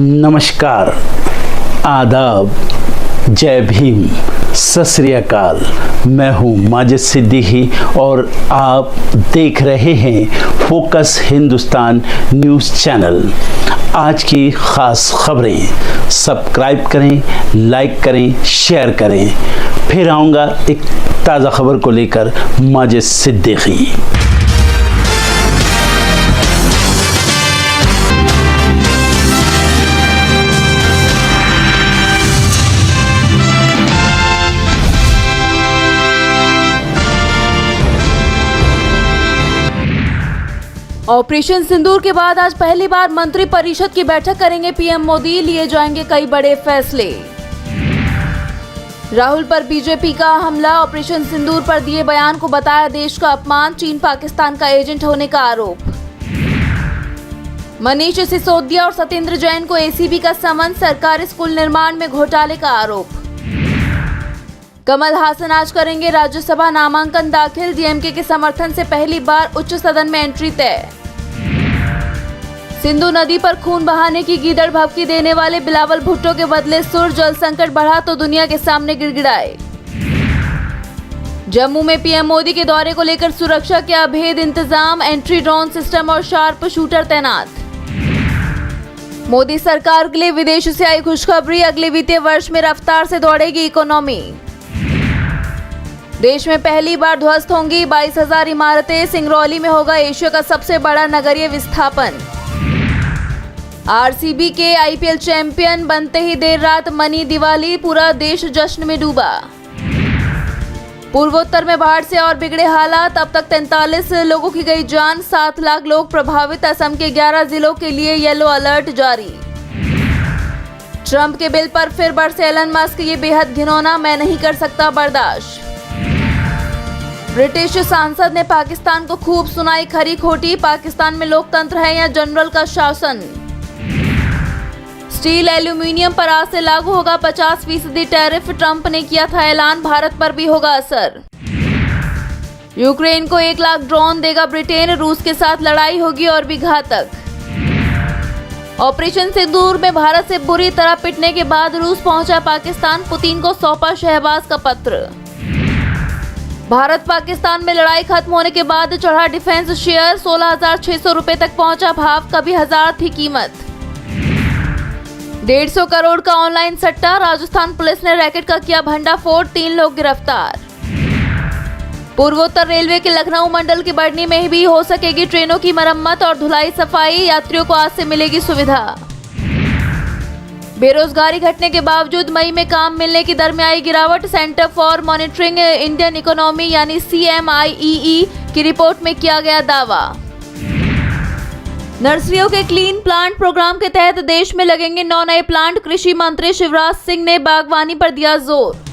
नमस्कार, आदाब, जय भीम, सत श्री अकाल। मैं हूँ माजिद सिद्दीकी और आप देख रहे हैं फोकस हिंदुस्तान न्यूज़ चैनल। आज की ख़ास खबरें सब्सक्राइब करें, लाइक करें, शेयर करें। फिर आऊँगा एक ताज़ा खबर को लेकर माजिद सिद्दीकी। ऑपरेशन सिंदूर के बाद आज पहली बार मंत्री परिषद की बैठक करेंगे पीएम मोदी। लिए जाएंगे कई बड़े फैसले। राहुल पर बीजेपी का हमला। ऑपरेशन सिंदूर पर दिए बयान को बताया देश का अपमान। चीन पाकिस्तान का एजेंट होने का आरोप। मनीष सिसोदिया और सत्येंद्र जैन को एसीबी का समन। सरकारी स्कूल निर्माण में घोटाले का आरोप। कमल हासन आज करेंगे राज्यसभा नामांकन दाखिल। डीएमके के समर्थन से पहली बार उच्च सदन में एंट्री तय। सिंधु नदी पर खून बहाने की गीदड़ भभकी देने वाले बिलावल भुट्टो के बदले सुर। जल संकट बढ़ा तो दुनिया के सामने गिड़गिड़ाए। जम्मू में पीएम मोदी के दौरे को लेकर सुरक्षा के अभेद इंतजाम। एंट्री ड्रोन सिस्टम और शार्प शूटर तैनात। मोदी सरकार के लिए विदेश से आई खुशखबरी। अगले वित्तीय वर्ष में रफ्तार से दौड़ेगी इकोनॉमी। देश में पहली बार ध्वस्त होंगी 22,000 इमारतें। सिंगरौली में होगा एशिया का सबसे बड़ा नगरीय विस्थापन। आरसीबी के आईपीएल चैंपियन बनते ही देर रात मनी दिवाली। पूरा देश जश्न में डूबा। पूर्वोत्तर में बाढ़ से और बिगड़े हालात। अब तक 43 लोगों की गई जान। 7 लाख लोग प्रभावित। असम के 11 जिलों के लिए येलो अलर्ट जारी। ट्रंप के बिल पर फिर बरसे एलन मस्क। ये बेहद घिनौना, मैं नहीं कर सकता बर्दाश्त। ब्रिटिश सांसद ने पाकिस्तान को खूब सुनाई खरी खोटी। पाकिस्तान में लोकतंत्र है या जनरल का शासन। स्टील एल्यूमिनियम पर आज से लागू होगा 50% टैरिफ। ट्रंप ने किया था ऐलान, भारत पर भी होगा असर। यूक्रेन को 1 लाख ड्रोन देगा ब्रिटेन। रूस के साथ लड़ाई होगी और भी घातक। ऑपरेशन सिंदूर में भारत से बुरी तरह पिटने के बाद रूस पहुंचा पाकिस्तान। पुतिन को सौंपा शहबाज का पत्र। भारत पाकिस्तान में लड़ाई खत्म होने के बाद चढ़ा डिफेंस शेयर। 16,600 रुपए तक पहुंचा भाव। कभी 1000 थी कीमत। 150 करोड़ का ऑनलाइन सट्टा। राजस्थान पुलिस ने रैकेट का किया भंडाफोड़। 3 लोग गिरफ्तार। पूर्वोत्तर रेलवे के लखनऊ मंडल की बढ़नी में भी हो सकेगी ट्रेनों की मरम्मत और धुलाई सफाई। यात्रियों को आज से मिलेगी सुविधा। बेरोजगारी घटने के बावजूद मई में काम मिलने की दर में आई गिरावट। Centre for monitoring Indian economy यानी CMIEE की रिपोर्ट में किया गया दावा। नर्सरियों के क्लीन प्लांट प्रोग्राम के तहत देश में लगेंगे 9 नए प्लांट। कृषि मंत्री शिवराज सिंह ने बागवानी पर दिया जोर।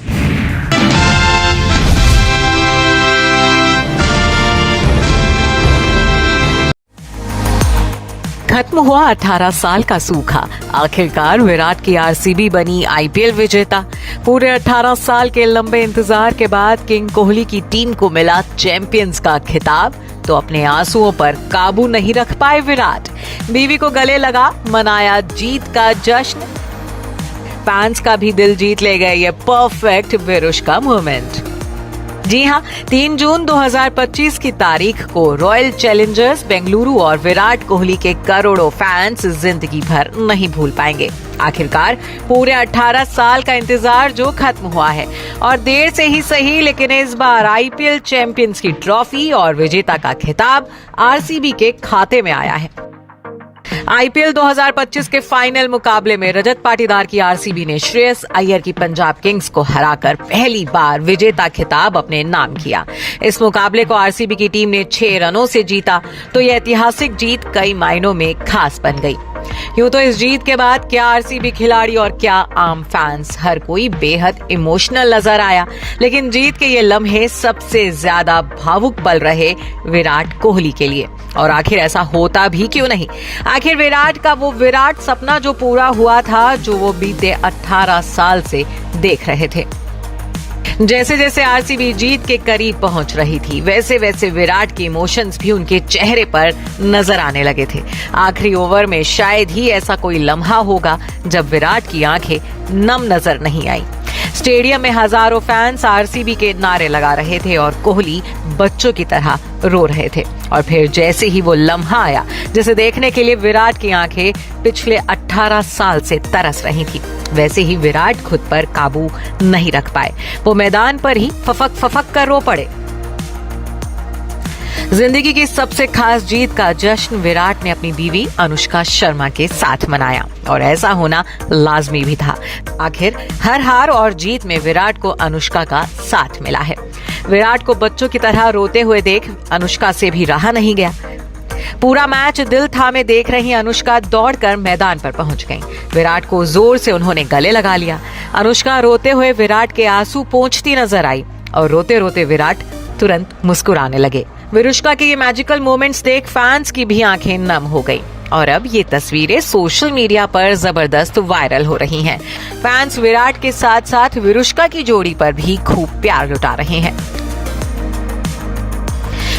खत्म हुआ 18 साल का सूखा। आखिरकार विराट की आरसीबी बनी आईपीएल विजेता। पूरे 18 साल के लंबे इंतजार के बाद किंग कोहली की टीम को मिला चैंपियंस का खिताब। तो अपने आंसुओं पर काबू नहीं रख पाए विराट। बीवी को गले लगा, मनाया जीत का जश्न। फैंस का भी दिल जीत ले गए ये परफेक्ट विरुष्का मोमेंट। जी हां, 3 जून 2025 की तारीख को रॉयल चैलेंजर्स बेंगलुरु और विराट कोहली के करोड़ों फैंस जिंदगी भर नहीं भूल पाएंगे। आखिरकार पूरे 18 साल का इंतजार जो खत्म हुआ है, और देर से ही सही, लेकिन इस बार आईपीएल चैंपियंस की ट्रॉफी और विजेता का खिताब आरसीबी के खाते में आया है। आईपीएल 2025 के फाइनल मुकाबले में रजत पाटीदार की आरसीबी ने श्रेयस अय्यर की पंजाब किंग्स को हराकर पहली बार विजेता खिताब अपने नाम किया। इस मुकाबले को आरसीबी की टीम ने 6 रनों से जीता, तो यह ऐतिहासिक जीत कई मायनों में खास बन गई। यूं तो इस जीत के बाद क्या आरसीबी खिलाड़ी और क्या आम फैंस, हर कोई बेहद इमोशनल नजर आया। लेकिन जीत के ये लम्हे सबसे ज्यादा भावुक पल रहे विराट कोहली के लिए। और आखिर ऐसा होता भी क्यों नहीं? आखिर विराट का वो विराट सपना जो पूरा हुआ था, जो वो बीते 18 साल से देख रहे थे। जैसे जैसे आरसीबी जीत के करीब पहुंच रही थी, वैसे वैसे विराट के इमोशंस भी उनके चेहरे पर नजर आने लगे थे। आखिरी ओवर में शायद ही ऐसा कोई लम्हा होगा जब विराट की आंखें नम नजर नहीं आई। स्टेडियम में हजारों फैंस आरसीबी के नारे लगा रहे थे और कोहली बच्चों की तरह रो रहे थे। और फिर जैसे ही वो लम्हा आया जिसे देखने के लिए विराट की आंखें पिछले 18 साल से तरस रही थी, वैसे ही विराट खुद पर काबू नहीं रख पाए। वो मैदान पर ही फफक कर रो पड़े। जिंदगी की सबसे खास जीत का जश्न विराट ने अपनी बीवी अनुष्का शर्मा के साथ मनाया और ऐसा होना लाजमी भी था। आखिर हर हार और जीत में विराट को अनुष्का का साथ मिला है। विराट को बच्चों की तरह रोते हुए देख अनुष्का से भी रहा नहीं गया। पूरा मैच दिल थामे देख रही अनुष्का दौड़कर मैदान पर पहुंच गईं। विराट को जोर से उन्होंने गले लगा लिया। अनुष्का रोते हुए विराट के आंसू पोंछती नजर आई और रोते रोते विराट तुरंत मुस्कुराने लगे। विरुष्का के ये मैजिकल मोमेंट्स देख फैंस की भी आंखें नम हो गई और अब ये तस्वीरें सोशल मीडिया पर जबरदस्त वायरल हो रही हैं। फैंस विराट के साथ साथ विरुष्का की जोड़ी पर भी खूब प्यार लुटा रहे हैं।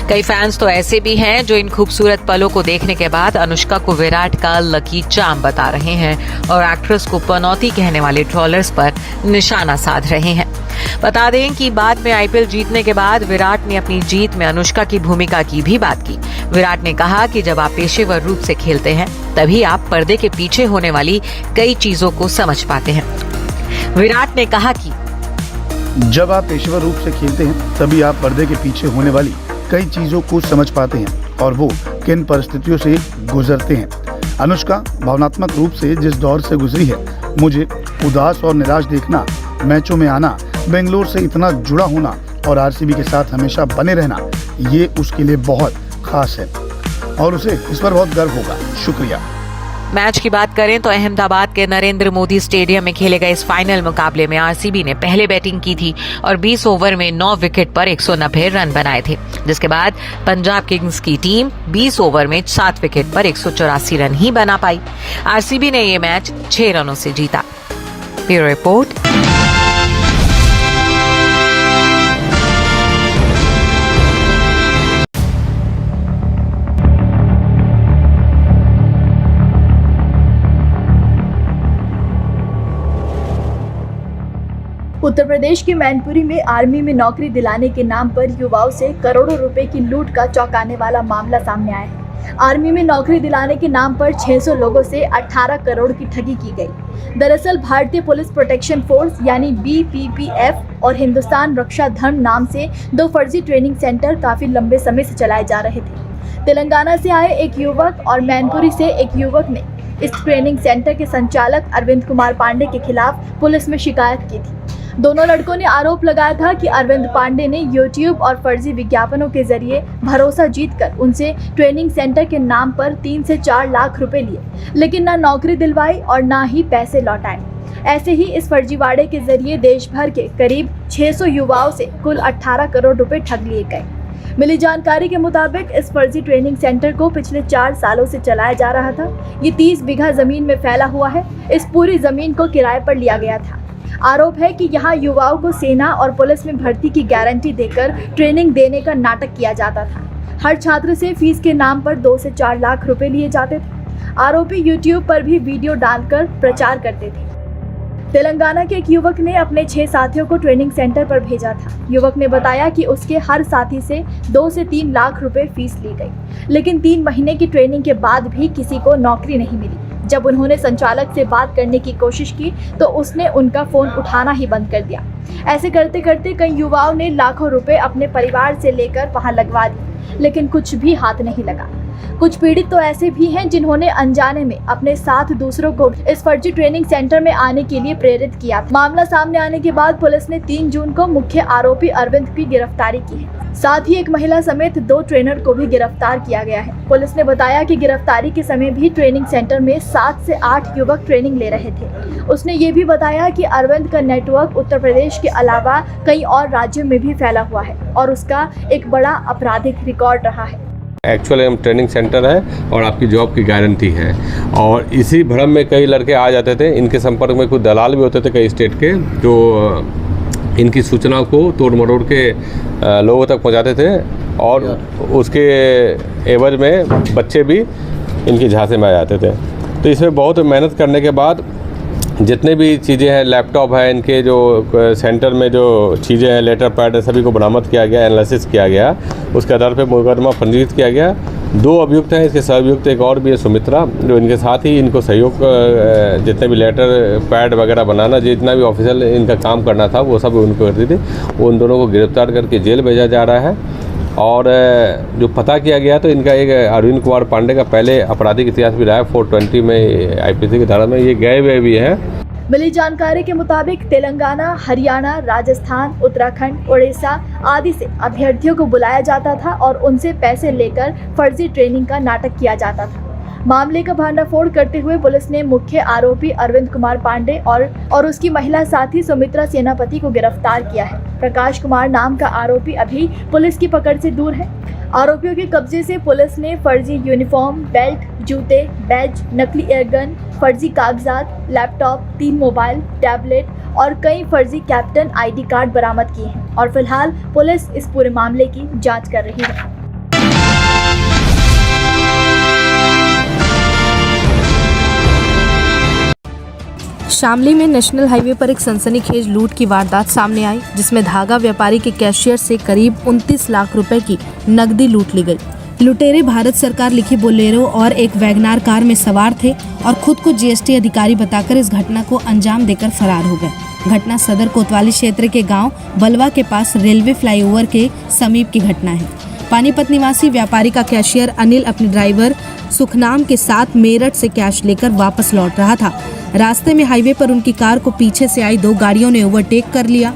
कई फैंस तो ऐसे भी हैं जो इन खूबसूरत पलों को देखने के बाद अनुष्का को विराट का लकी चार्म बता रहे हैं और एक्ट्रेस को पनौती कहने वाले ट्रोलर्स पर निशाना साध रहे हैं। बता दें कि बाद में आईपीएल जीतने के बाद विराट ने अपनी जीत में अनुष्का की भूमिका की भी बात की। विराट ने कहा कि जब आप पेशेवर रूप से खेलते हैं तभी आप पर्दे के पीछे होने वाली कई चीजों को समझ पाते हैं। विराट ने कहा कि जब आप पेशेवर रूप से खेलते हैं तभी आप पर्दे के पीछे होने वाली कई चीजों को समझ पाते हैं और वो किन परिस्थितियों से गुजरते हैं। अनुष्का भावनात्मक रूप से जिस दौर से गुजरी है, मुझे उदास और निराश देखना, मैचों में आना, बेंगलोर से इतना जुड़ा होना और आरसीबी के साथ हमेशा बने रहना, ये उसके लिए बहुत खास है और उसे इस पर बहुत गर्व होगा। शुक्रिया। मैच की बात करें तो अहमदाबाद के नरेंद्र मोदी स्टेडियम में खेले गए इस फाइनल मुकाबले में आरसीबी ने पहले बैटिंग की थी और 20 ओवर में 9 विकेट पर 190 रन बनाए थे, जिसके बाद पंजाब किंग्स की टीम 20 ओवर में 7 विकेट पर 184 रन ही बना पाई। आरसीबी ने ये मैच 6 रनों से जीता। Bureau report. उत्तर प्रदेश के मैनपुरी में आर्मी में नौकरी दिलाने के नाम पर युवाओं से करोड़ों रुपए की लूट का चौंकाने वाला मामला सामने आया है। आर्मी में नौकरी दिलाने के नाम पर 600 लोगों से 18 करोड़ की ठगी की गई। दरअसल भारतीय पुलिस प्रोटेक्शन फोर्स यानी BPPF और हिंदुस्तान रक्षा धर्म नाम से 2 फर्जी ट्रेनिंग सेंटर काफी लंबे समय से चलाए जा रहे थे। तेलंगाना से आए एक युवक और मैनपुरी से एक युवक ने इस ट्रेनिंग सेंटर के संचालक अरविंद कुमार पांडे के खिलाफ पुलिस में शिकायत की थी। दोनों लड़कों ने आरोप लगाया था कि अरविंद पांडे ने YouTube और फर्जी विज्ञापनों के जरिए भरोसा जीतकर उनसे ट्रेनिंग सेंटर के नाम पर 3 से 4 लाख रुपए लिए, लेकिन ना नौकरी दिलवाई और ना ही पैसे लौटाए। ऐसे ही इस फर्जीवाड़े के जरिए देश भर के करीब 600 युवाओं से कुल 18 करोड़ रुपए ठग लिए गए। मिली जानकारी के मुताबिक इस फर्जी ट्रेनिंग सेंटर को पिछले 4 सालों से चलाया जा रहा था। ये 30 बीघा जमीन में फैला हुआ है। इस पूरी जमीन को किराए पर लिया गया था। आरोप है कि यहाँ युवाओं को सेना और पुलिस में भर्ती की गारंटी देकर ट्रेनिंग देने का नाटक किया जाता था। हर छात्र से फीस के नाम पर 2 से 4 लाख रुपए लिए जाते थे। आरोपी YouTube पर भी वीडियो डालकर प्रचार करते थे। तेलंगाना के एक युवक ने अपने 6 साथियों को ट्रेनिंग सेंटर पर भेजा था। युवक ने बताया कि उसके हर साथी से 2 से 3 लाख रुपए फीस ली गई, लेकिन 3 महीने की ट्रेनिंग के बाद भी किसी को नौकरी नहीं मिली। जब उन्होंने संचालक से बात करने की कोशिश की तो उसने उनका फोन उठाना ही बंद कर दिया। ऐसे करते करते कई युवाओं ने लाखों रुपए अपने परिवार से लेकर वहां लगवा दिए, लेकिन कुछ भी हाथ नहीं लगा। कुछ पीड़ित तो ऐसे भी हैं जिन्होंने अनजाने में अपने साथ दूसरों को इस फर्जी ट्रेनिंग सेंटर में आने के लिए प्रेरित किया। मामला सामने आने के बाद पुलिस ने 3 जून को मुख्य आरोपी अरविंद की गिरफ्तारी की है। साथ ही एक महिला समेत 2 ट्रेनर को भी गिरफ्तार किया गया है। पुलिस ने बताया कि गिरफ्तारी के समय भी ट्रेनिंग सेंटर में 7 से 8 युवक ट्रेनिंग ले रहे थे। उसने ये भी बताया कि अरविंद का नेटवर्क उत्तर प्रदेश के अलावा कई और राज्यों में भी फैला हुआ है और उसका एक बड़ा आपराधिक रिकॉर्ड रहा है। एक्चुअली हम ट्रेनिंग सेंटर है और आपकी जॉब की गारंटी है और इसी भ्रम में कई लड़के आ जाते थे। इनके संपर्क में कुछ दलाल भी होते थे कई स्टेट के, जो इनकी सूचना को तोड़ मरोड़ के लोगों तक पहुंचाते थे और उसके एवज में बच्चे भी इनकी झांसे में आ जाते थे। तो इसमें बहुत मेहनत करने के बाद जितने भी चीज़ें हैं, लैपटॉप है, इनके जो सेंटर में जो चीज़ें हैं, लेटर पैड है, सभी को बरामद किया गया, एनालिसिस किया गया। उसके आधार पर मुकदमा पंजीकृत किया गया। 2 अभियुक्त हैं, इसके सहअभियुक्त एक और भी है, सुमित्रा, जो इनके साथ ही इनको सहयोग जितने भी लेटर पैड वगैरह बनाना, जितना भी ऑफिशियल इनका काम करना था वो सब उनको करती थी। वो उन दोनों को गिरफ्तार करके जेल भेजा जा रहा है। और जो पता किया गया तो इनका एक अरविंद कुमार पांडे का पहले आपराधिक इतिहास भी रहा है। 420 में आईपीसी की धारा में ये गए हुए भी हैं। मिली जानकारी के मुताबिक तेलंगाना, हरियाणा, राजस्थान, उत्तराखंड, उड़ीसा आदि से अभ्यर्थियों को बुलाया जाता था और उनसे पैसे लेकर फर्जी ट्रेनिंग का नाटक किया जाता था। मामले का भंडाफोड़ करते हुए पुलिस ने मुख्य आरोपी अरविंद कुमार पांडे और उसकी महिला साथी सुमित्रा सेनापति को गिरफ्तार किया है। प्रकाश कुमार नाम का आरोपी अभी पुलिस की पकड़ से दूर है। आरोपियों के कब्जे से पुलिस ने फर्जी यूनिफॉर्म, बेल्ट, जूते, बैज, नकली एयरगन, फर्जी कागजात, लैपटॉप, 3 मोबाइल, टैबलेट और कई फर्जी कैप्टन आईडी कार्ड बरामद किए हैं और फिलहाल पुलिस इस पूरे मामले की जांच कर रही है। शामली में नेशनल हाईवे पर एक सनसनीखेज लूट की वारदात सामने आई, जिसमें धागा व्यापारी के कैशियर से करीब 29 लाख रुपए की नकदी लूट ली गई। लुटेरे भारत सरकार लिखी बोलेरो और एक वैगनार कार में सवार थे और खुद को जीएसटी अधिकारी बताकर इस घटना को अंजाम देकर फरार हो गए। घटना सदर कोतवाली क्षेत्र के गांव बलवा के पास रेलवे फ्लाईओवर के समीप की घटना है। पानीपत निवासी व्यापारी का कैशियर अनिल अपने ड्राइवर सुखनाम के साथ मेरठ से कैश लेकर वापस लौट रहा था। रास्ते में हाईवे पर उनकी कार को पीछे से आई 2 गाड़ियों ने ओवरटेक कर लिया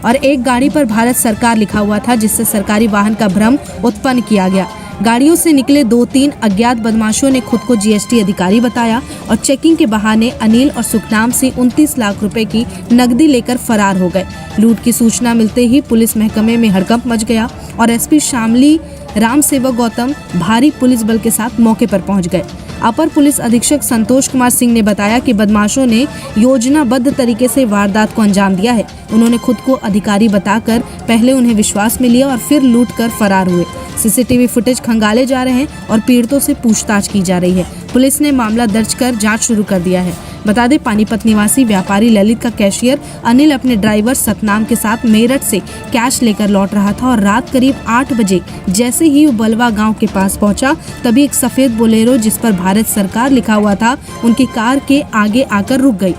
और एक गाड़ी पर भारत सरकार लिखा हुआ था, जिससे सरकारी वाहन का भ्रम उत्पन्न किया गया। गाड़ियों से निकले 2-3 अज्ञात बदमाशों ने खुद को जीएसटी अधिकारी बताया और चेकिंग के बहाने अनिल और सुखनाम से 29 लाख रुपए की नकदी लेकर फरार हो गए। लूट की सूचना मिलते ही पुलिस महकमे में हड़कंप मच गया और एसपी शामली राम सेवक गौतम भारी पुलिस बल के साथ मौके पर पहुंच गए। अपर पुलिस अधीक्षक संतोष कुमार सिंह ने बताया कि बदमाशों ने योजनाबद्ध तरीके से वारदात को अंजाम दिया है। उन्होंने खुद को अधिकारी बताकर पहले उन्हें विश्वास में लिया और फिर लूट कर फरार हुए। सीसीटीवी फुटेज खंगाले जा रहे हैं और पीड़ितों से पूछताछ की जा रही है। पुलिस ने मामला दर्ज कर जांच शुरू कर दिया है। बता दें, पानीपत निवासी व्यापारी ललित का कैशियर अनिल अपने ड्राइवर सतनाम के साथ मेरठ से कैश लेकर लौट रहा था और रात करीब 8 बजे जैसे ही वो बलवा गांव के पास पहुंचा, तभी एक सफेद बोलेरो जिस पर भारत सरकार लिखा हुआ था उनकी कार के आगे आकर रुक गई।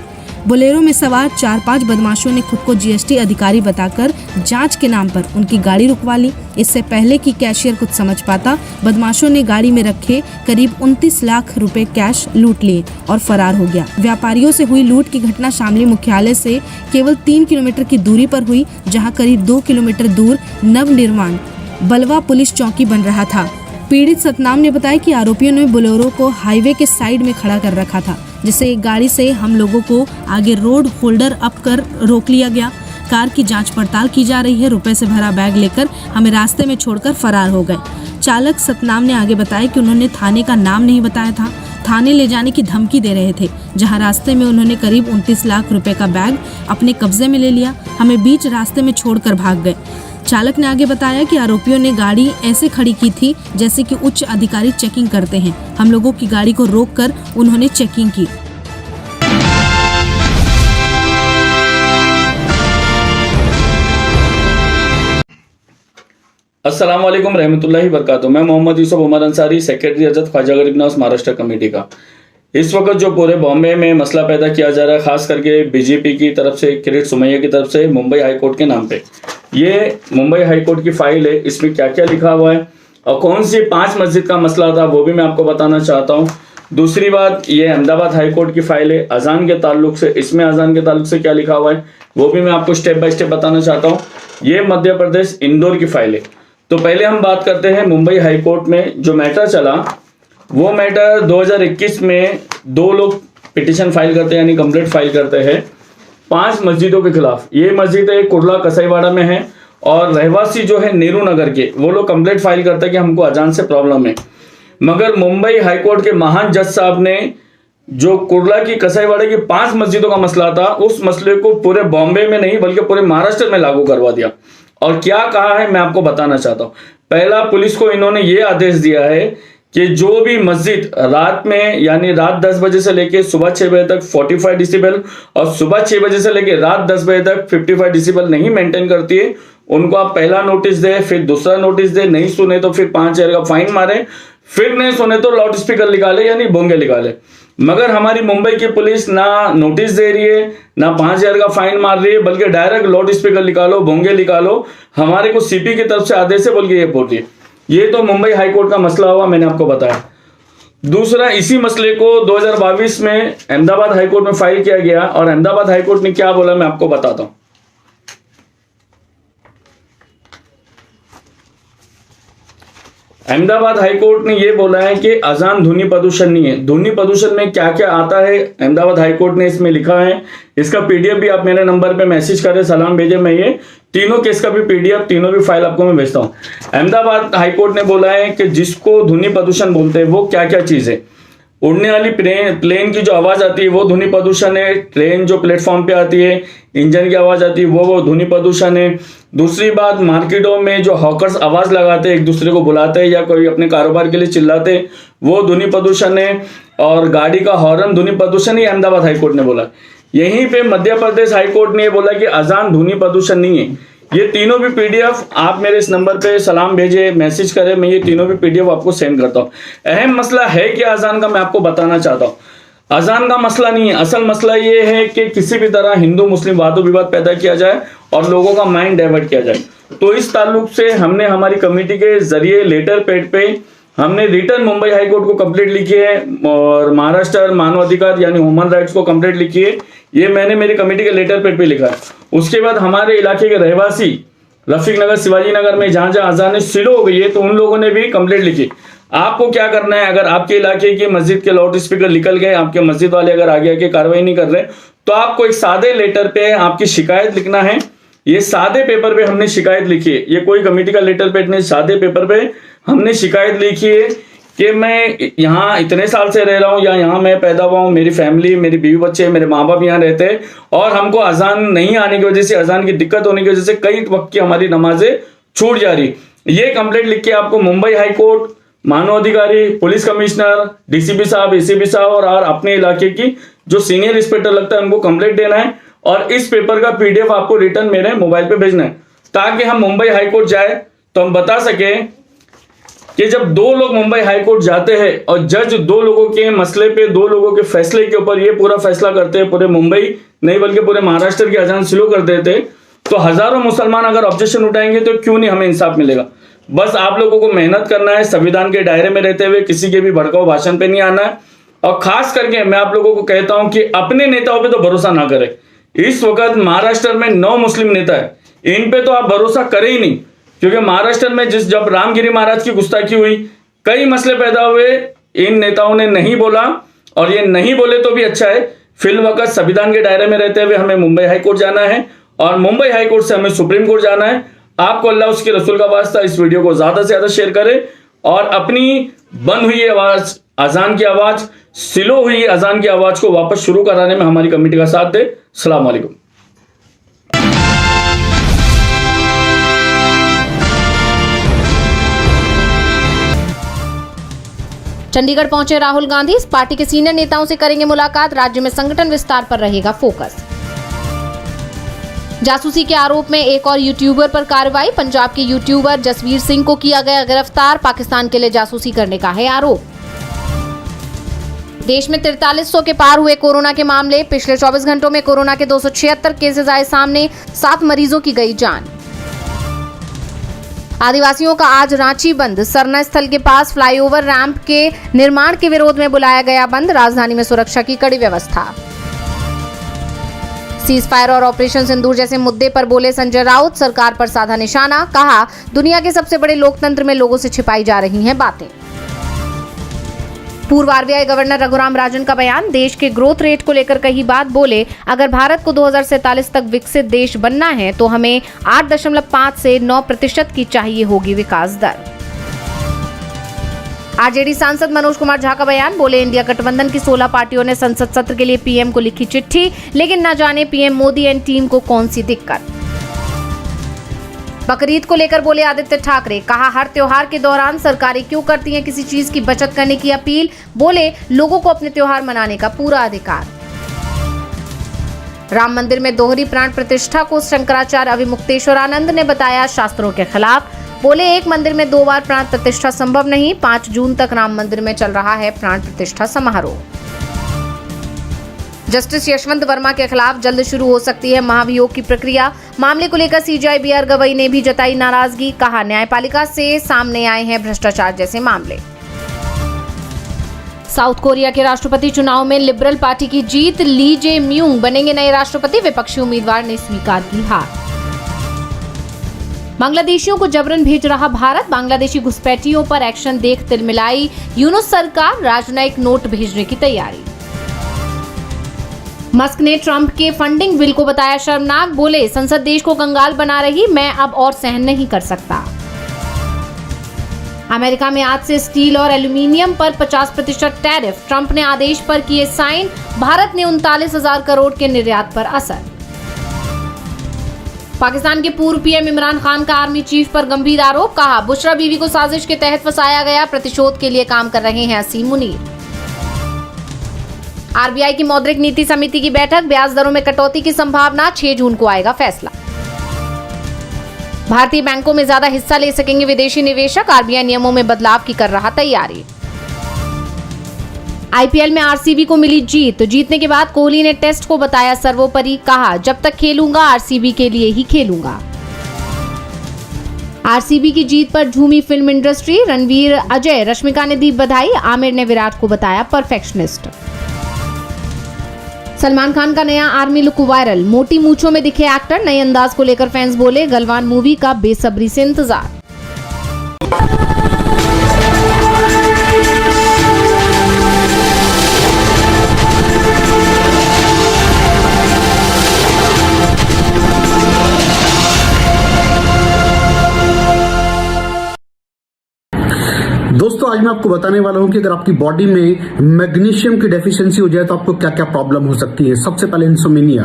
बोलेरो में सवार 4-5 बदमाशों ने खुद को जीएसटी अधिकारी बताकर जांच के नाम पर उनकी गाड़ी रुकवा ली। इससे पहले कि कैशियर कुछ समझ पाता, बदमाशों ने गाड़ी में रखे करीब 29 लाख रुपए कैश लूट लिए और फरार हो गया। व्यापारियों से हुई लूट की घटना शामली मुख्यालय से केवल 3 किलोमीटर की दूरी पर हुई, जहां करीब 2 किलोमीटर दूर नवनिर्माण बलवा पुलिस चौकी बन रहा था। पीड़ित सतनाम ने बताया कि आरोपियों ने बोलेरो को हाईवे के साइड में खड़ा कर रखा था, जिससे एक गाड़ी से हम लोगों को आगे रोड होल्डर अप कर रोक लिया गया। कार की जांच पड़ताल की जा रही है। रुपए से भरा बैग लेकर हमें रास्ते में छोड़कर फरार हो गए। चालक सतनाम ने आगे बताया कि उन्होंने थाने का नाम नहीं बताया था, थाने ले जाने की धमकी दे रहे थे, जहां रास्ते में उन्होंने करीब 29 लाख रुपए का बैग अपने कब्जे में ले लिया। हमें बीच रास्ते में छोड़कर भाग गए। चालक ने आगे बताया कि आरोपियों ने गाड़ी ऐसे खड़ी की थी जैसे कि उच्च अधिकारी चेकिंग करते हैं। हम लोगों की गाड़ी को रोककर उन्होंने चेकिंग की। अस्सलाम वालेकुम रहमतुल्लाहि वबरकातुहू। मैं मोहम्मद यूसुफ उमर अंसारी, सेक्रेटरी अजद ख्वाजा गरीब नवाज महाराष्ट्र कमेटी का। इस वक्त जो पूरे बॉम्बे में मसला पैदा किया जा रहा है, खास करके बीजेपी की तरफ से, किरीट सोमैया की तरफ से मुंबई हाई कोर्ट के नाम पे, ये मुंबई हाई कोर्ट की फाइल है। इसमें क्या क्या लिखा हुआ है और कौन सी 5 मस्जिद का मसला था वो भी मैं आपको बताना चाहता हूँ। दूसरी बात, ये अहमदाबाद हाई कोर्ट की फाइल है अजान के ताल्लुक से। इसमें अजान के ताल्लुक से क्या लिखा हुआ है वो भी मैं आपको स्टेप बाय स्टेप बताना चाहता हूँ। ये मध्य प्रदेश इंदौर की फाइल है। तो पहले हम बात करते हैं मुंबई हाई कोर्ट में जो मैटर चला। वो मैटर 2021 में 2 लोग पिटिशन फाइल करते हैं, यानी कंप्लेंट फाइल करते हैं 5 मस्जिदों के खिलाफ। ये मस्जिद है कुर्ला कसाईवाड़ा में है और रहवासी जो है नेहरू नगर के, वो लोग कंप्लेंट फाइल करते हैं कि हमको अजान से प्रॉब्लम है। मगर मुंबई हाई कोर्ट के महान जज साहब ने जो कुर्ला की कसाईवाड़े की 5 मस्जिदों का मसला था, उस मसले को पूरे बॉम्बे में नहीं बल्कि पूरे महाराष्ट्र में लागू करवा दिया। और क्या कहा है मैं आपको बताना चाहता हूं। पहला, पुलिस को इन्होंने ये आदेश दिया है कि जो भी मस्जिद रात में यानी रात 10 बजे से लेके सुबह 6 बजे तक 45 डिसिबल और सुबह 6 बजे से लेके रात 10 बजे तक 55 डिसिबल नहीं मेंटेन करती है, उनको आप पहला नोटिस दे, फिर दूसरा नोटिस दे, नहीं सुने तो फिर 5,000 का फाइन मारे, फिर नहीं सुने तो लाउड स्पीकर निकाले यानी बोंगे निकाले। मगर हमारी मुंबई की पुलिस ना नोटिस दे रही है, ना 5,000 का फाइन मार रही है, बल्कि डायरेक्ट लाउड स्पीकर निकालो, बोंगे निकालो, हमारे को सीपी की तरफ से आदेश है बल्कि ये बोल रही है। ये तो मुंबई हाईकोर्ट का मसला हुआ, मैंने आपको बताया। दूसरा, इसी मसले को 2022 में अहमदाबाद हाईकोर्ट में फाइल किया गया और अहमदाबाद हाईकोर्ट ने क्या बोला मैं आपको बताता हूं। अहमदाबाद हाईकोर्ट ने यह बोला है कि अजान ध्वनि प्रदूषण नहीं है। ध्वनि प्रदूषण में क्या क्या आता है अहमदाबाद हाईकोर्ट ने इसमें लिखा है। इसका पीडीएफ भी आप मेरे नंबर पे मैसेज करें, सलाम भेजें, मैं ये तीनों केस का भी पीडीएफ, तीनों भी फाइल आपको मैं भेजता हूं। अहमदाबाद हाईकोर्ट ने बोला है कि जिसको ध्वनि प्रदूषण बोलते हैं वो क्या क्या चीज है। उड़ने वाली प्लेन की जो आवाज आती है वो ध्वनि प्रदूषण है। ट्रेन जो प्लेटफॉर्म पे आती है, इंजन की आवाज आती है वो ध्वनि प्रदूषण है। दूसरी बात, मार्केटों में जो हॉकर्स आवाज लगाते हैं, एक दूसरे को बुलाते हैं या कोई अपने कारोबार के लिए चिल्लाते हैं, वो ध्वनि प्रदूषण है। और गाड़ी का हॉर्न ध्वनि प्रदूषण ही अहमदाबाद हाईकोर्ट ने बोला। यहीं पे मध्य प्रदेश हाईकोर्ट ने बोला कि अजान ध्वनि प्रदूषण नहीं है। ये तीनों भी पीडीएफ आप मेरे इस नंबर पे सलाम भेजे, मैसेज करें, मैं ये तीनों भी पीडीएफ आपको सेंड करता हूँ। अहम मसला है कि अजान का मैं आपको बताना चाहता हूँ। अजान का मसला नहीं है, असल मसला ये है कि किसी भी तरह हिंदू मुस्लिम वाद विवाद पैदा किया जाए और लोगों का माइंड डाइवर्ट किया जाए। तो इस ताल्लुक से हमने हमारी कमेटी के जरिए लेटर पैड पे हमने रिटर्न मुंबई हाईकोर्ट को कंप्लेंट लिखी है और महाराष्ट्र मानवाधिकार यानी ह्यूमन राइट्स को कंप्लेंट लिखी है। ये मैंने मेरी कमेटी के लेटर पैड पे लिखा है। उसके बाद हमारे इलाके के रहवासी रफीक नगर, शिवाजी नगर में जहां जहां अजान स्लो हो गई है तो उन लोगों ने भी कंप्लेंट लिखी। आपको क्या करना है, अगर आपके इलाके की मस्जिद के लाउड स्पीकर निकल गए, आपके मस्जिद वाले अगर आगे आके कार्रवाई नहीं कर रहे, तो आपको एक सादे लेटर पे आपकी शिकायत लिखना है। ये सादे पेपर पे हमने शिकायत लिखी है, ये कोई कमेटी का लेटर पैड नहीं, सादे पेपर पे हमने शिकायत लिखी है कि मैं यहाँ इतने साल से रह रहा हूँ या यहाँ मैं पैदा हुआ हूँ, मेरी फैमिली, मेरी बीवी बच्चे, मेरे माँ बाप यहाँ रहते हैं और हमको अजान नहीं आने की वजह से, अजान की दिक्कत होने की वजह से कई वक्त की हमारी नमाजें छूट जा रही। ये कंप्लेंट लिख के आपको मुंबई हाईकोर्ट, मानवाधिकारी, पुलिस कमिश्नर, डीसीपी साहब, एसीपी साहब और अपने इलाके की जो सीनियर इंस्पेक्टर लगता है उनको कंप्लेंट देना है और इस पेपर का पीडीएफ आपको रिटर्न मेरे मोबाइल पे भेजना है ताकि हम मुंबई हाईकोर्ट जाए तो हम बता सके कि जब 2 लोग मुंबई हाईकोर्ट जाते हैं और जज 2 लोगों के मसले पे, 2 लोगों के फैसले के ऊपर ये पूरा फैसला करते हैं, पूरे मुंबई नहीं बल्कि पूरे महाराष्ट्र की अजान स्लो कर देते, तो हजारों मुसलमान अगर ऑब्जेक्शन उठाएंगे तो क्यों नहीं हमें इंसाफ मिलेगा। बस आप लोगों को मेहनत करना है, संविधान के दायरे में रहते हुए किसी के भी भड़काऊ भाषण पे नहीं आना है। और खास करके मैं आप लोगों को कहता हूं कि अपने नेताओं पे तो भरोसा ना करें। इस वक्त महाराष्ट्र में 9 मुस्लिम नेता है, इन पे तो आप भरोसा करें ही नहीं, क्योंकि महाराष्ट्र में जब रामगिरी महाराज की गुस्ताखी हुई, कई मसले पैदा हुए, इन नेताओं ने नहीं बोला और ये नहीं बोले तो भी अच्छा है। फिल वक्त संविधान के दायरे में रहते हुए हमें मुंबई हाईकोर्ट जाना है और मुंबई हाईकोर्ट से हमें सुप्रीम कोर्ट जाना है। आपको अल्लाह उसके रसूल का वास्ता इस वीडियो को ज्यादा से ज्यादा शेयर करें और अपनी बंद हुई आवाज, अजान की आवाज, स्लो हुई अजान की आवाज को वापस शुरू कराने में हमारी कमेटी का साथ दे। अस्सलाम वालेकुम। चंडीगढ़ पहुंचे राहुल गांधी, इस पार्टी के सीनियर नेताओं से करेंगे मुलाकात, राज्य में संगठन विस्तार पर रहेगा फोकस। जासूसी के आरोप में एक और यूट्यूबर पर कार्रवाई, पंजाब के यूट्यूबर जसवीर सिंह को किया गया गिरफ्तार, पाकिस्तान के लिए जासूसी करने का है आरोप। देश में 4300 के पार हुए कोरोना के मामले, पिछले 24 घंटों में कोरोना के 276 केसेस आए सामने, 7 मरीजों की गई जान। आदिवासियों का आज रांची बंद, सरना स्थल के पास फ्लाईओवर रैंप के निर्माण के विरोध में बुलाया गया बंद, राजधानी में सुरक्षा की कड़ी व्यवस्था। सीज फायर और ऑपरेशन सिंदूर जैसे मुद्दे पर बोले संजय राउत, सरकार पर साधा निशाना, कहा दुनिया के सबसे बड़े लोकतंत्र में लोगों से छिपाई जा रही हैं बातें। पूर्व आरबीआई गवर्नर रघुराम राजन का बयान, देश के ग्रोथ रेट को लेकर कही बात, बोले अगर भारत को 2047 तक विकसित देश बनना है तो हमें 8.5 से 9% की चाहिए होगी विकास दर। आरजेडी सांसद मनोज कुमार झा का बयान, बोले इंडिया गठबंधन की 16 पार्टियों ने संसद सत्र के लिए पीएम को लिखी चिट्ठी, लेकिन न जाने पीएम मोदी एंड टीम को कौन सी दिक्कत। बकरीद को लेकर बोले आदित्य ठाकरे, कहा हर त्योहार के दौरान सरकारें क्यों करती हैं किसी चीज की बचत करने की अपील, बोले लोगों को अपने त्योहार मनाने का पूरा अधिकार। राम मंदिर में दोहरी प्राण प्रतिष्ठा को शंकराचार्य अविमुक्तेश्वरानंद ने बताया शास्त्रों के खिलाफ, बोले एक मंदिर में 2 बार प्राण प्रतिष्ठा संभव नहीं। 5 जून तक राम मंदिर में चल रहा है प्राण प्रतिष्ठा समारोह। जस्टिस यशवंत वर्मा के खिलाफ जल्द शुरू हो सकती है महाभियोग की प्रक्रिया, मामले को लेकर सीजेआई बीआर गवई ने भी जताई नाराजगी, कहा न्यायपालिका से सामने आए हैं भ्रष्टाचार जैसे मामले। साउथ कोरिया के राष्ट्रपति चुनाव में लिबरल पार्टी की जीत, ली जे म्यूंग बनेंगे नए राष्ट्रपति, विपक्षी उम्मीदवार ने स्वीकार की हार। बांग्लादेशियों को जबरन भेज रहा भारत, बांग्लादेशी घुसपैठियों पर एक्शन देख तिलमिलाई यूनुस सरकार, राजनयिक नोट भेजने की तैयारी। मस्क ने ट्रंप के फंडिंग बिल को बताया शर्मनाक, बोले संसद देश को कंगाल बना रही, मैं अब और सहन नहीं कर सकता। अमेरिका में आज से स्टील और एल्यूमिनियम पर 50% टैरिफ, ट्रंप ने आदेश पर किए साइन, भारत ने 39,000 करोड़ के निर्यात पर असर। पाकिस्तान के पूर्व पीएम इमरान खान का आर्मी चीफ पर गंभीर आरोप, कहा बुशरा बीवी को साजिश के तहत फंसाया गया, प्रतिशोध के लिए काम कर रहे हैं असीम मुनीर। आरबीआई की मौद्रिक नीति समिति की बैठक, ब्याज दरों में कटौती की संभावना, 6 जून को आएगा फैसला। भारतीय बैंकों में ज्यादा हिस्सा ले सकेंगे विदेशी निवेशक, आरबीआई नियमों में बदलाव की कर रहा तैयारी। आईपीएल में आरसीबी को मिली जीत, जीतने के बाद कोहली ने टेस्ट को बताया सर्वोपरि, कहा जब तक खेलूंगा आरसीबी के लिए ही खेलूंगा। आरसीबी की जीत पर झूमी फिल्म इंडस्ट्री, रणवीर, अजय, रश्मिका ने दी बधाई, आमिर ने विराट को बताया परफेक्शनिस्ट। सलमान खान का नया आर्मी लुक वायरल, मोटी मूंछों में दिखे एक्टर, नए अंदाज को लेकर फैंस बोले गलवान मूवी का बेसब्री से इंतजार। दोस्तों आज मैं आपको बताने वाला हूं कि अगर आपकी बॉडी में मैग्नीशियम की डेफिशिएंसी हो जाए तो आपको क्या क्या प्रॉब्लम हो सकती है। सबसे पहले इंसोमेनिया,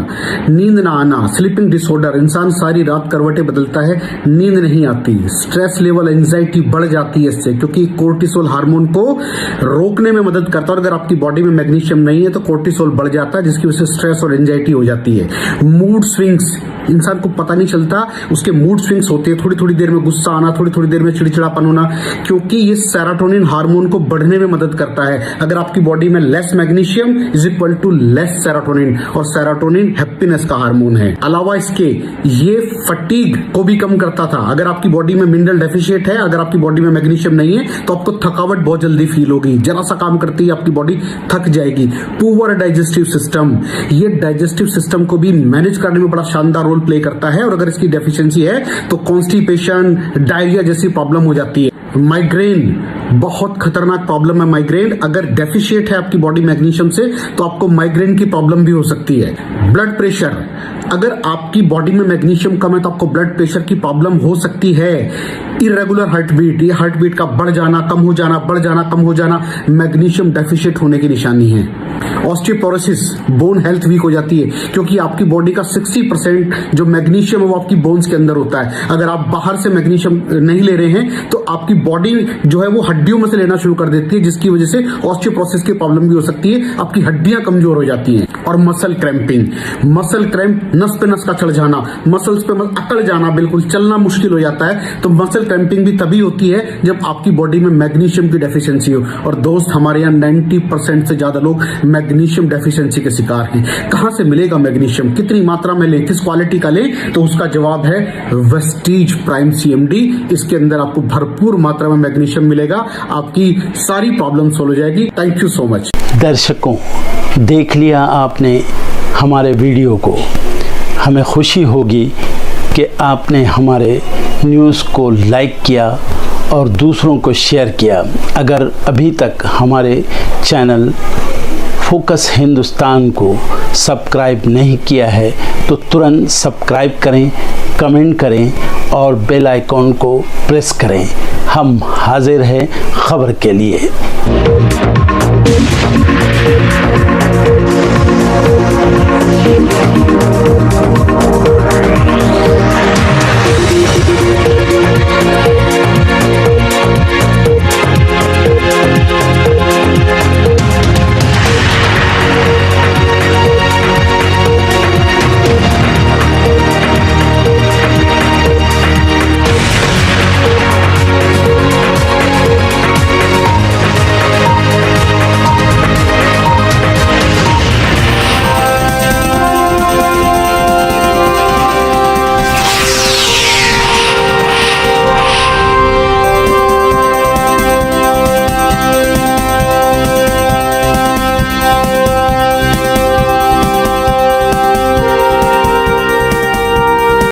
नींद ना आना, स्लीपिंग डिसऑर्डर, इंसान सारी रात करवटें बदलता है, नींद नहीं आती, स्ट्रेस लेवल, एंजाइटी बढ़ जाती है इससे, क्योंकि कोर्टिसोल हार्मोन को रोकने में मदद करता है। और अगर आपकी बॉडी में मैग्नीशियम नहीं है तो कोर्टिसोल बढ़ जाता है, जिसकी वजह से स्ट्रेस और एंजाइटी हो जाती है। मूड स्विंग्स, इंसान को पता नहीं चलता उसके मूड स्विंग्स होते हैं, थोड़ी थोड़ी देर में गुस्सा आना, थोड़ी थोड़ी देर में चिड़चिड़ापन होना, क्योंकि ये सेरोटोनिन हार्मोन को बढ़ने में मदद करता है। अगर आपकी बॉडी में less magnesium is equal to less serotonin, और सेरोटोनिन हैप्पीनेस का हार्मोन है। अलावा इसके ये फटीग को भी कम करता था। अगर आपकी बॉडी में मिनरल डेफिशिएट है, अगर आपकी बॉडी में मैग्नीशियम नहीं है तो आपको थकावट बहुत जल्दी फील होगी, जरा सा काम करती है आपकी बॉडी थक जाएगी। पुअर डाइजेस्टिव सिस्टम, ये डाइजेस्टिव सिस्टम को भी मैनेज करने में बड़ा शानदार रोल प्ले करता है, और अगर इसकी डेफिशिएंसी है तो कॉन्स्टिपेशन, डायरिया जैसी प्रॉब्लम हो जाती है। माइग्रेन बहुत खतरनाक प्रॉब्लम है। माइग्रेन अगर डेफिशिएट है आपकी बॉडी मैग्नीशियम से तो आपको माइग्रेन की प्रॉब्लम भी हो सकती है। ब्लड प्रेशर, अगर आपकी बॉडी में मैग्नीशियम कम है तो आपको ब्लड प्रेशर की प्रॉब्लम हो सकती है। इरेगुलर हार्टबीट, ये हार्टबीट का बढ़ जाना, कम हो जाना, बढ़ जाना, कम हो जाना, मैग्नीशियम डेफिशिएट होने की निशानी है। ऑस्टियोपोरोसिस, बोन हेल्थ वीक हो जाती है, क्योंकि आपकी बॉडी का 60% जो मैग्नीशियम है वो आपकी बोन्स के अंदर होता है। अगर आप बाहर से मैग्नीशियम नहीं ले रहे हैं तो आपकी बॉडी जो है वो हड्डियों में से लेना शुरू कर देती है, जिसकी वजह से ऑस्टियोपोरोसिस की प्रॉब्लम भी हो सकती है, आपकी हड्डियां कमजोर हो जाती हैं। और मसल क्रैम्पिंग, मसल क्रैम्प, नस पे नस का चढ़ जाना, मसल्स पे अकड़ जाना, बिल्कुल चलना मुश्किल हो जाता है। तो मसल क्रैम्पिंग भी तभी होती है जब आपकी बॉडी में मैग्नीशियम की डेफिशिएंसी हो। और दोस्त, हमारे यहाँ 90% से ज्यादा लोग मैग्नीशियम डेफिशिएंसी के शिकार हैं। कहां से मिलेगा मैग्नीशियम, कितनी मात्रा में लें, किस क्वालिटी का लें? तो उसका जवाब है वेस्टीज प्राइम CMD। इसके अंदर आपको भरपूर मात्रा में मैग्नीशियम मिलेगा, आपकी सारी प्रॉब्लम सॉल्व हो जाएगी। Thank you so much. दर्शकों, देख लिया आपने हमारे वीडियो को, हमें खुशी होगी कि आपने हमारे न्यूज़ को लाइक किया और दूसरों को शेयर किया। अगर अभी तक हमारे चैनल फोकस हिंदुस्तान को सब्सक्राइब नहीं किया है तो तुरंत सब्सक्राइब करें, कमेंट करें और बेल आइकॉन को प्रेस करें। हम हाजिर हैं खबर के लिए।